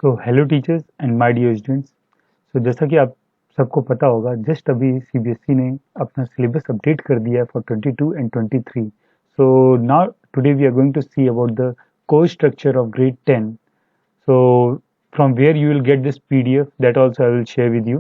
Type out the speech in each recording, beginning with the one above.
So hello teachers and my dear students. So जैसा कि आप सबको पता होगा, जस्ट अभी सीबीएसई ने अपना सिलेबस अपडेट कर दिया है for 22 and 23। So now today we are going to see about the course structure of grade 10. So from where you will get this PDF, that also I will share with you.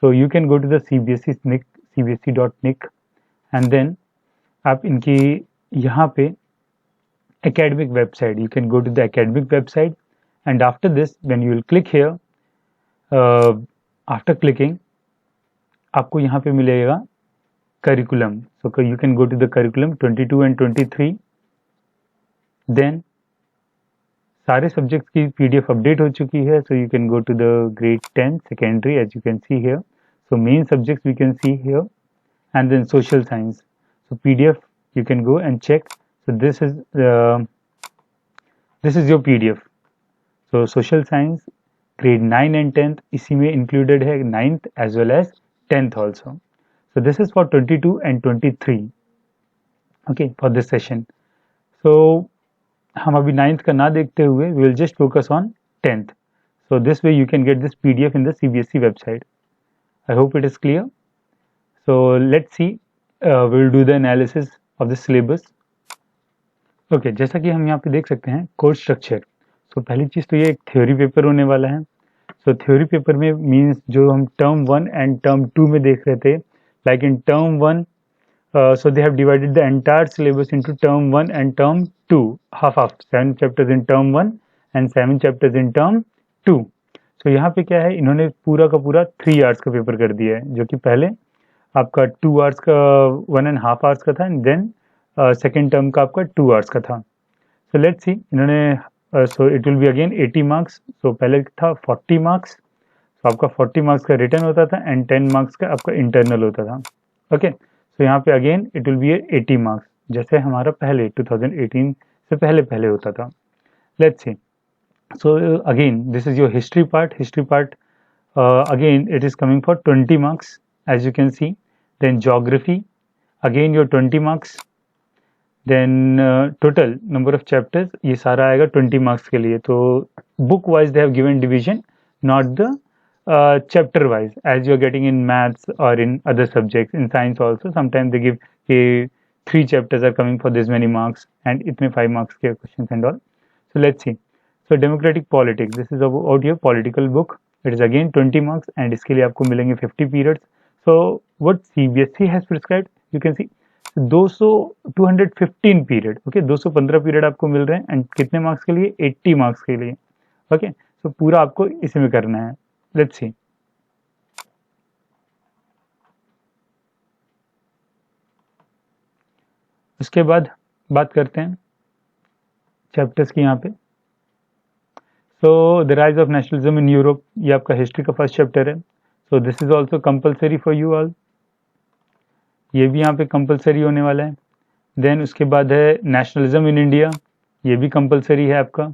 So you can go to the CBSE NIC, cbse.nic, and then आप इनकी यहाँ पे academic website, you can go to the academic website, and after this when you will click here, after clicking आपको यहाँ पे मिलेगा curriculum. So you can go to the curriculum 22 and 23. Then सारे subjects की पीडीएफ अपडेट हो चुकी है. So you can go to the grade 10 secondary as you can see here. So main subjects we can see here, and then social science. So PDF you can go and check. So this is your PDF. So social science grade 9 and 10th इसी में included है, 9th as well as 10th also. So this is for 22 and 23. Okay, for this session. So हम अभी 9th का ना देखते हुए we will just focus on 10th. So this way you can get this PDF in the CBSE website. I hope it is clear. So let's see, we will do the analysis of the syllabus. Okay, जैसा कि हम यहाँ पे देख सकते हैं course structure. सो पहली चीज़ तो ये एक थ्योरी पेपर होने वाला है. सो थ्योरी पेपर में मीन्स जो हम टर्म 1 एंड टर्म 2 में देख रहे थे, like in term 1, so they have divided the entire syllabus into term 1 and term 2, half 7 chapters in term 1 and 7 chapters in term 2. so यहाँ पे क्या है, इन्होंने पूरा का पूरा 3 आवर्स का पेपर कर दिया है, जो कि पहले आपका 2 आवर्स का 1.5 आवर्स का था, एंड देन सेकेंड टर्म का आपका 2 आवर्स का था. सो लेट्स सी, इन्होंने so it will be again 80 marks. So पहले था 40 मार्क्स. तो आपका 40 मार्क्स का रिटर्न होता था एंड 10 मार्क्स का आपका इंटरनल होता था. ओके, सो यहाँ पे again it will be 80 marks, जैसे हमारा पहले 2018 से पहले होता था. Let's see. So again this is your history part. Again it is coming for 20 marks as you can see. Then geography again your 20 marks. Then total number of chapters, ये सारा आएगा 20 मार्क्स के लिए. तो book wise they have given division, not the chapter wise, as you are getting in maths or in other subjects. In science also sometimes they give 3 chapters are coming for this many marks and itme 5 marks ke questions and all. So let's see. So democratic politics, this is about your political book. It is again 20 marks and iske liye aapko milenge 50 periods. So what CBSE has prescribed, you can see 215 period. Okay, 215 period आपको मिल रहे हैं and कितने marks के लिए, 80 marks के लिए. Okay, सो पूरा आपको इसी में करना है. Let's see. उसके बाद बात करते हैं चैप्टर्स की यहाँ पे. So the rise of nationalism in Europe, ये आपका हिस्ट्री का फर्स्ट चैप्टर है. So this is also compulsory for you all, ये भी यहाँ पे कंपल्सरी होने वाला है. देन उसके बाद है नेशनलिज्म इन इंडिया, ये भी कंपल्सरी है आपका.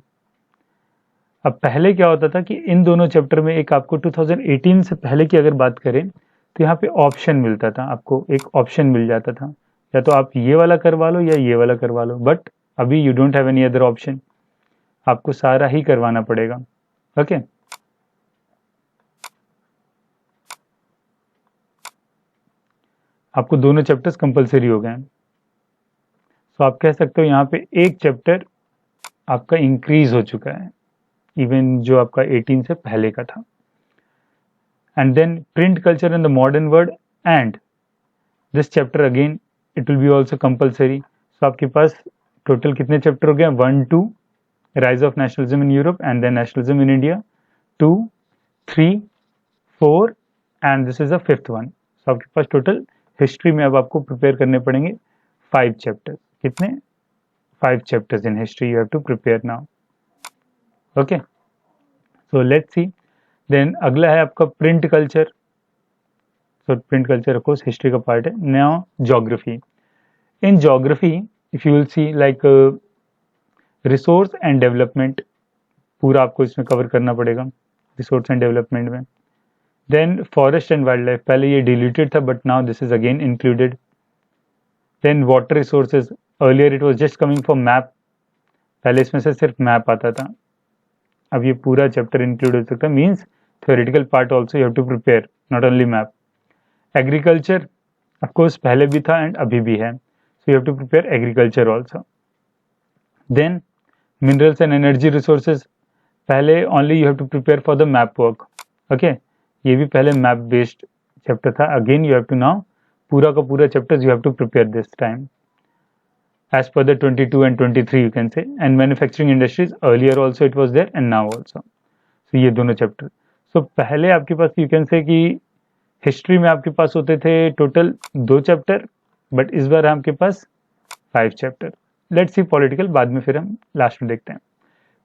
अब पहले क्या होता था कि इन दोनों चैप्टर में एक आपको 2018 से पहले की अगर बात करें तो यहाँ पे ऑप्शन मिलता था, आपको एक ऑप्शन मिल जाता था, या तो आप ये वाला करवा लो या ये वाला करवा लो. बट अभी you don't have any other option, आपको सारा ही करवाना पड़ेगा. ओके, आपको दोनों चैप्टर्स कंपल्सरी हो गए. सो आप कह सकते हो यहाँ पे एक चैप्टर आपका इंक्रीज हो चुका है, इवन जो आपका 18 से पहले का था. And then print culture in the modern world, and this chapter again it will be also compulsory. So आपके पास टोटल कितने चैप्टर हो गए, 1, 2, rise of nationalism in Europe and then nationalism in India, 2, 3, 4 and this is the 5th one. So आपके पास total history में अब आपको प्रिपेयर करने पड़ेंगे 5 चैप्टर. कितने, 5 chapters in history you have to prepare now. Okay, so let's see. Then अगला है आपका print culture. So print culture of course history का पार्ट है. Now geography. In geography if you will see like resource and development, पूरा आपको इसमें cover करना पड़ेगा रिसोर्स एंड डेवलपमेंट में. Then forest and wildlife, पहले ये डिलीटेड था but now this is again included. Then water resources, earlier it was just coming for map, पहले इसमें से सिर्फ मैप आता था. अब ये पूरा चैप्टर इंक्लूड हो सकता है, means theoretical part also you have to prepare, not only map. Agriculture of course पहले भी था and अभी भी है, so you have to prepare agriculture also. Then minerals and energy resources, पहले only you have to prepare for the map work. Okay, ये भी पहले map based chapter था. Again you have to now पूरा का पूरा chapters you have to prepare this time as per the 22 and 23 you can say. And manufacturing industries, earlier also it was there and now also. So ये दोनों chapter. So पहले आपके पास you can say कि history में आपके पास होते थे total 2 chapter, but इस बार आपके पास 5 चैप्टर. लेट्स सी पॉलिटिकल, बाद में फिर हम लास्ट में देखते हैं.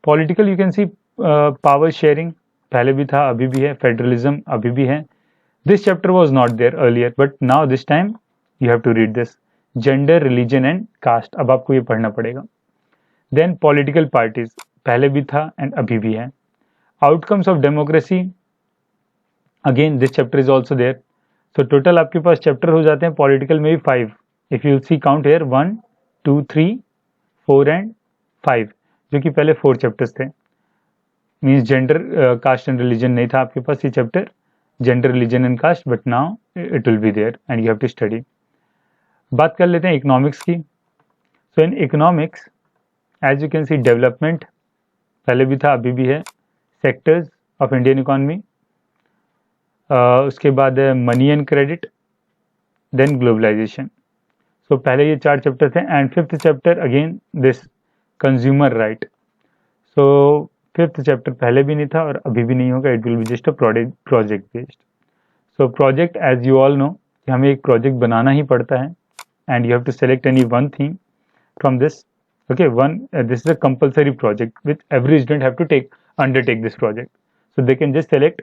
Political you can C power sharing पहले भी था, अभी भी है. फेडरलिज्म अभी भी है. This chapter was not there earlier, but now this time you have to read this. Gender, religion and caste, अब आपको ये पढ़ना पड़ेगा. देन पॉलिटिकल पार्टीज पहले भी था एंड अभी भी है. Outcomes of democracy, again this chapter is also there. So total आपके पास चैप्टर हो जाते हैं पॉलिटिकल में भी 5. If you see count here 1 2 3 4 and 5, जो कि पहले 4 चैप्टर्स थे. Means gender, caste and religion नहीं था आपके पास ये chapter, gender, religion and caste, but now it will be there and you have to study. बात कर लेते हैं इकोनॉमिक्स की. So in economics as you can see development पहले भी था अभी भी है. सेक्टर्स ऑफ इंडियन इकोनॉमी, उसके बाद money and credit, then globalisation. So पहले ये 4 चैप्टर थे and 5th chapter again this consumer right. So 5th chapter पहले भी नहीं था और अभी भी नहीं होगा. It will be just a project based. So project as you all know कि हमें एक प्रोजेक्ट बनाना ही पड़ता है and you have to select any one theme from this. Okay, this is a compulsory project which every student have to undertake this project. So they can just select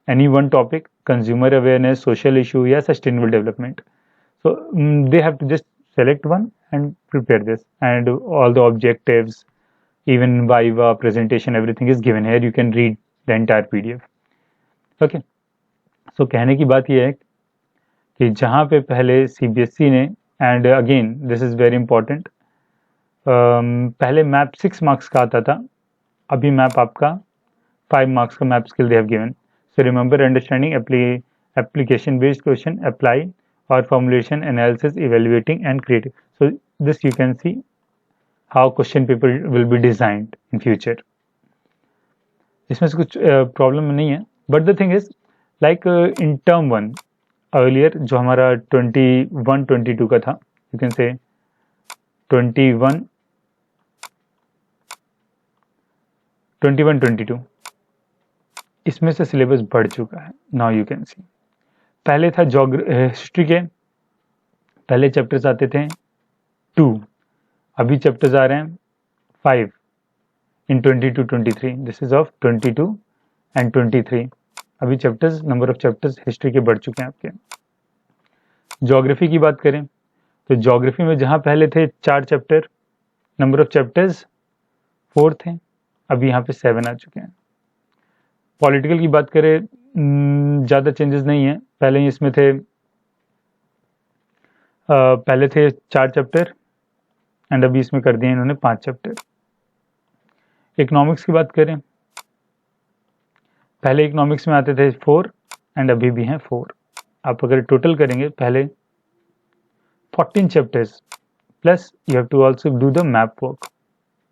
any one topic, consumer awareness, social issue, या sustainable development. So they have to just select one and prepare this, and all the objectives, even viva, presentation, everything is given here. You can read the entire PDF. Okay. So कहने की बात यह है कि जहाँ पे पहले CBSE ने, and again this is very important, पहले मैप 6 मार्क्स का आता था, अभी मैप आपका 5 मार्क्स का map skill they have given. So remember understanding, application based question, apply और formulation, analysis, evaluating and creative. So this you can see how question paper will be designed in future. इसमें से कुछ problem नहीं है, but the thing is like in term 1 earlier जो हमारा 21-22 का था, यू कैन से 21-22, इसमें से सिलेबस बढ़ चुका है. नाउ यू कैन सी पहले था हिस्ट्री के पहले चैप्टर्स आते थे 2, अभी चैप्टर्स आ रहे हैं 5 इन 22-23. This is of 22 and 23. अभी chapters, number of chapters history के बढ़ चुके हैं आपके. ज्योग्राफी की बात करें तो ज्योग्राफी में जहाँ पहले थे 4 चैप्टर, नंबर ऑफ चैप्टर्स 4 थे, अभी यहाँ पे 7 आ चुके हैं. पॉलिटिकल की बात करें ज़्यादा चेंजेस नहीं है. पहले इसमें थे पहले थे 4 चैप्टर एंड अभी इसमें कर दिए इन्होंने 5 चैप्टर. इकोनॉमिक्स की बात करें, पहले इकोनॉमिक्स में आते थे 4 एंड अभी भी हैं 4. आप अगर टोटल करेंगे पहले 14 chapters plus you have to also do the map work.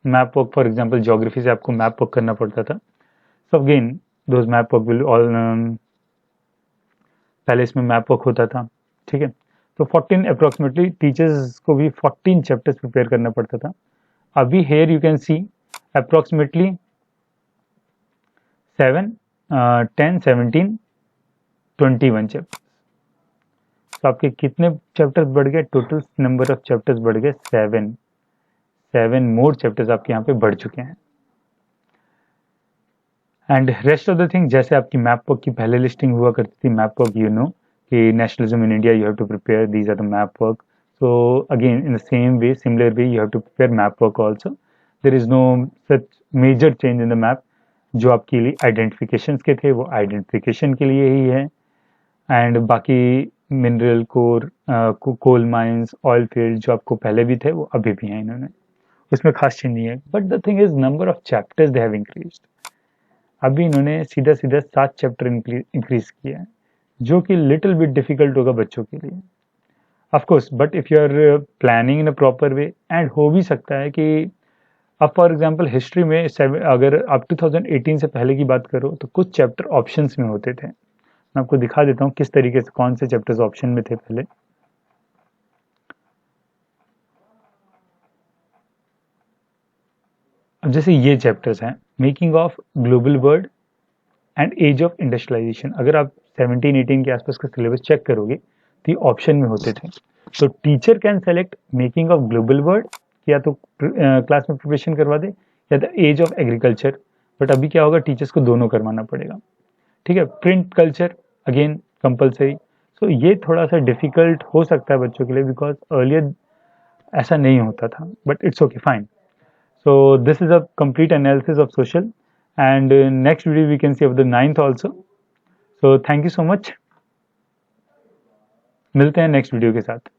Map work for example geography से आपको मैप वर्क करना पड़ता था. So again those map work will all, पहले इसमें मैप वर्क होता था. ठीक है, तो 14 अप्रोक्सीमेटली टीचर्स को भी 14 चैप्टर्स प्रिपेयर करना पड़ता था. अभी here you can see approximately 7 10 17 21 chapters. तो आपके कितने चैप्टर्स बढ़ गए? टोटल नंबर ऑफ चैप्टर्स बढ़ गए 7 मोर चैप्टर्स आपके यहाँ पे बढ़ चुके हैं. And rest of the thing, जैसे आपकी मैप वर्क की पहले लिस्टिंग हुआ करती थी, मैप वर्क यू नो कि nationalism in India you have to prepare, these are the map work. So again in the same way, similar way you have to prepare map work also. There is no such major change in the map. जो आपके लिए identification के थे वो identification के लिए ही है, and बाकी mineral core, coal mines, oil field जो आपको पहले भी थे वो अभी भी हैं इन्होंने. उसमें खास चीज नहीं है, but the thing is number of chapters they have increased. अभी इन्होंने सीधा सीधा 7 चैप्टर इंक्रीज किया है, जो कि लिटिल बिट डिफिकल्ट होगा बच्चों के लिए of course, but if you are planning in a proper way, and हो भी सकता है कि अब फॉर एग्जांपल हिस्ट्री में अगर आप 2018 से पहले की बात करो तो कुछ चैप्टर ऑप्शंस में होते थे। मैं आपको दिखा देता हूँ किस तरीके से कौन से चैप्टर्स ऑप्शन में थे पहले। अब जैसे ये चैप्टर्स हैं, making of global world and age of industrialisation, अगर आप 17-18 के आसपास का सिलेबस चेक करोगे तो ये ऑप्शन में होते थे। तो teacher can select making of global world, या तो क्लास में प्रिपरेशन करवा दे, या the age of agriculture. But अभी क्या होगा, टीचर्स को दोनों करवाना पड़ेगा। ठीक है, प्रिंट कल्चर अगेन कंपलसरी। सो ये थोड़ा सा डिफिकल्ट हो सकता है बच्चों के लिए, बिकॉज अर्लियर ऐसा नहीं होता था, but it's okay fine. So this is a complete analysis of social, and next video we can see of the ninth also. So thank you so much. मिलते हैं नेक्स्ट वीडियो के साथ।